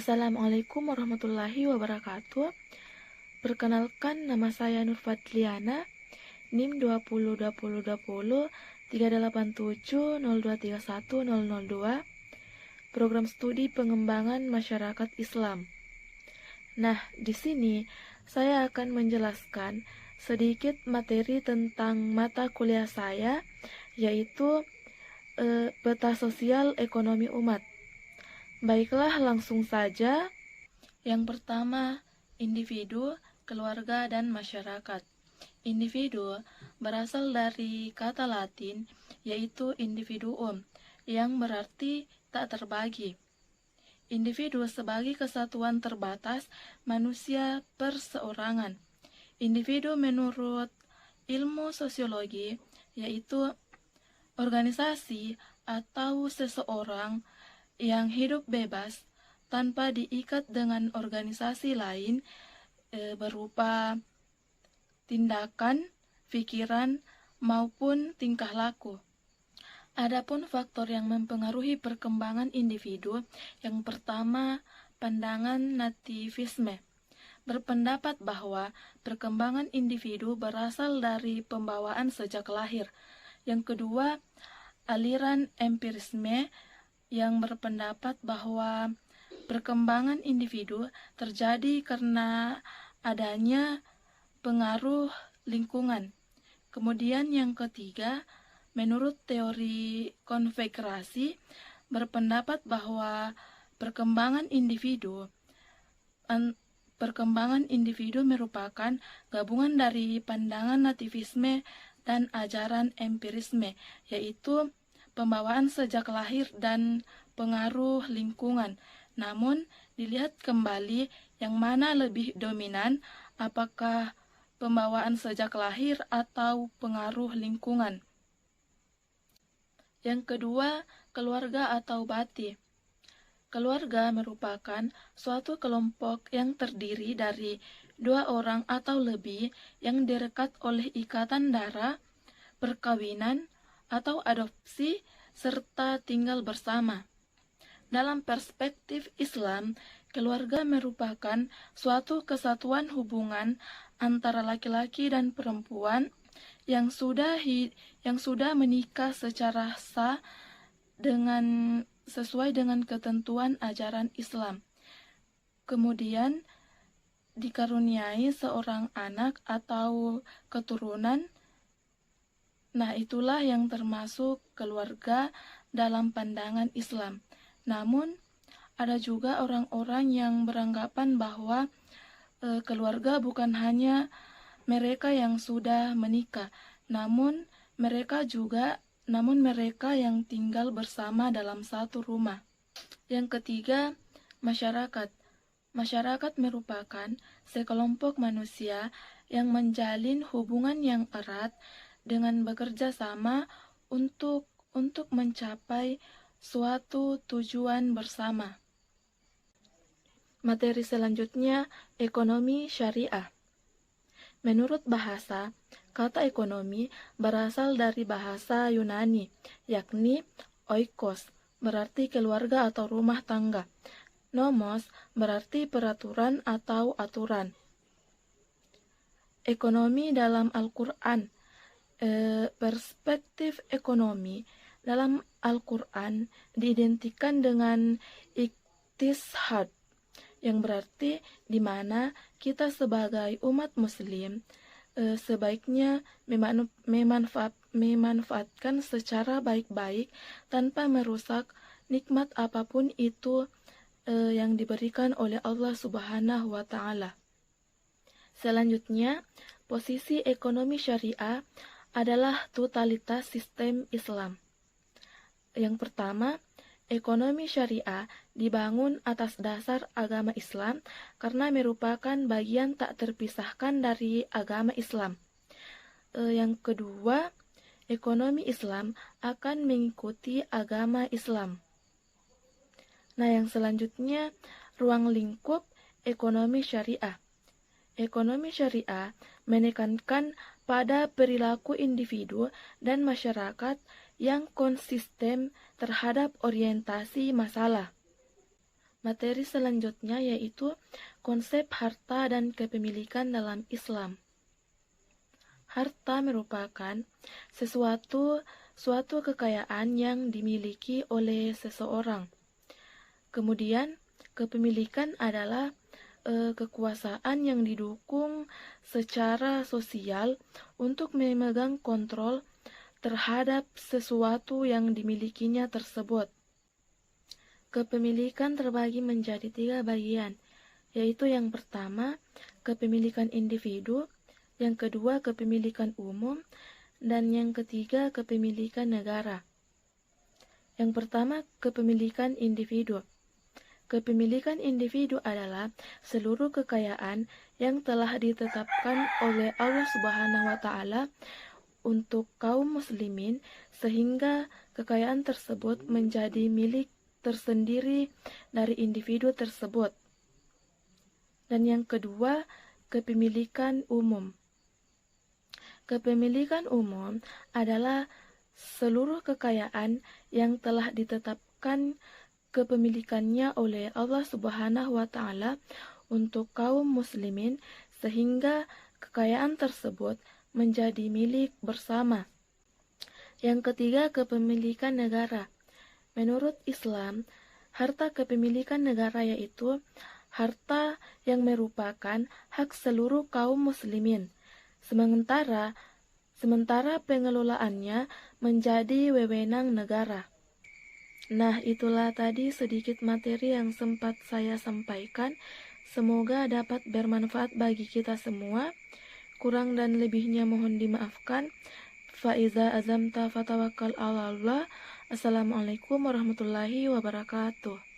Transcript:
Assalamualaikum warahmatullahi wabarakatuh. Perkenalkan, nama saya Nur Fadliana, NIM 2020-387-0231-002, Program Studi Pengembangan Masyarakat Islam. Nah, di sini saya akan menjelaskan sedikit materi tentang mata kuliah saya, yaitu Peta Sosial Ekonomi Umat. Baiklah, langsung saja. Yang pertama, individu, keluarga, dan masyarakat. Individu berasal dari kata Latin, yaitu individuum, yang berarti tak terbagi. Individu sebagai kesatuan terbatas manusia perseorangan. Individu menurut ilmu sosiologi, yaitu organisasi atau seseorang yang hidup bebas tanpa diikat dengan organisasi lain berupa tindakan, pikiran, maupun tingkah laku. Adapun faktor yang mempengaruhi perkembangan individu, yang pertama, pandangan nativisme. Berpendapat bahwa perkembangan individu berasal dari pembawaan sejak lahir. Yang kedua, aliran empirisme, yang berpendapat bahwa perkembangan individu terjadi karena adanya pengaruh lingkungan. Kemudian yang ketiga, menurut teori konfigurasi, berpendapat bahwa perkembangan individu merupakan gabungan dari pandangan nativisme dan ajaran empirisme, yaitu pembawaan sejak lahir dan pengaruh lingkungan. Namun, dilihat kembali yang mana lebih dominan, apakah pembawaan sejak lahir atau pengaruh lingkungan. Yang kedua, keluarga atau bati. Keluarga merupakan suatu kelompok yang terdiri dari dua orang atau lebih yang direkat oleh ikatan darah, perkawinan, atau adopsi, serta tinggal bersama. Dalam perspektif Islam, keluarga merupakan suatu kesatuan hubungan antara laki-laki dan perempuan yang sudah menikah secara sah sesuai dengan ketentuan ajaran Islam. Kemudian dikaruniai seorang anak atau keturunan. Nah, itulah yang termasuk keluarga dalam pandangan Islam. Namun, ada juga orang-orang yang beranggapan bahwa keluarga bukan hanya mereka yang sudah menikah, namun mereka yang tinggal bersama dalam satu rumah. Yang ketiga, masyarakat. Masyarakat merupakan sekelompok manusia yang menjalin hubungan yang erat dengan bekerja sama untuk mencapai suatu tujuan bersama. Materi selanjutnya, ekonomi syariah. Menurut bahasa, kata ekonomi berasal dari bahasa Yunani, yakni oikos, berarti keluarga atau rumah tangga. Nomos berarti peraturan atau aturan. Ekonomi dalam Al-Quran. Perspektif ekonomi dalam Al-Quran diidentikan dengan iktishad, yang berarti di mana kita sebagai umat muslim sebaiknya memanfaatkan secara baik-baik tanpa merusak nikmat apapun itu yang diberikan oleh Allah Subhanahu wa Ta'ala. Selanjutnya, posisi ekonomi syariah adalah totalitas sistem Islam. Yang pertama, ekonomi syariah dibangun atas dasar agama Islam karena merupakan bagian tak terpisahkan dari agama Islam. Yang kedua, ekonomi Islam akan mengikuti agama Islam. Nah, yang selanjutnya, ruang lingkup ekonomi syariah. Ekonomi syariah menekankan pada perilaku individu dan masyarakat yang konsisten terhadap orientasi masalah. materi selanjutnya yaitu konsep harta dan kepemilikan dalam Islam. Harta merupakan suatu kekayaan yang dimiliki oleh seseorang. Kemudian, kepemilikan adalah kekuasaan yang didukung secara sosial untuk memegang kontrol terhadap sesuatu yang dimilikinya tersebut. Kepemilikan terbagi menjadi 3 bagian, yaitu yang pertama, kepemilikan individu, yang kedua, kepemilikan umum, dan yang ketiga, kepemilikan negara. Yang pertama, kepemilikan individu. Kepemilikan individu adalah seluruh kekayaan yang telah ditetapkan oleh Allah Subhanahu wa Ta'ala untuk kaum muslimin, sehingga kekayaan tersebut menjadi milik tersendiri dari individu tersebut. Dan yang kedua, kepemilikan umum. Kepemilikan umum adalah seluruh kekayaan yang telah ditetapkan kepemilikannya oleh Allah Subhanahu wa Ta'ala untuk kaum muslimin, sehingga kekayaan tersebut menjadi milik bersama. Yang ketiga, kepemilikan negara. Menurut Islam, harta kepemilikan negara yaitu harta yang merupakan hak seluruh kaum muslimin, sementara pengelolaannya menjadi wewenang negara. Nah, itulah tadi sedikit materi yang sempat saya sampaikan. Semoga dapat bermanfaat bagi kita semua. Kurang dan lebihnya mohon dimaafkan. Faiza azamta fatawakkal 'ala Allah. Assalamualaikum warahmatullahi wabarakatuh.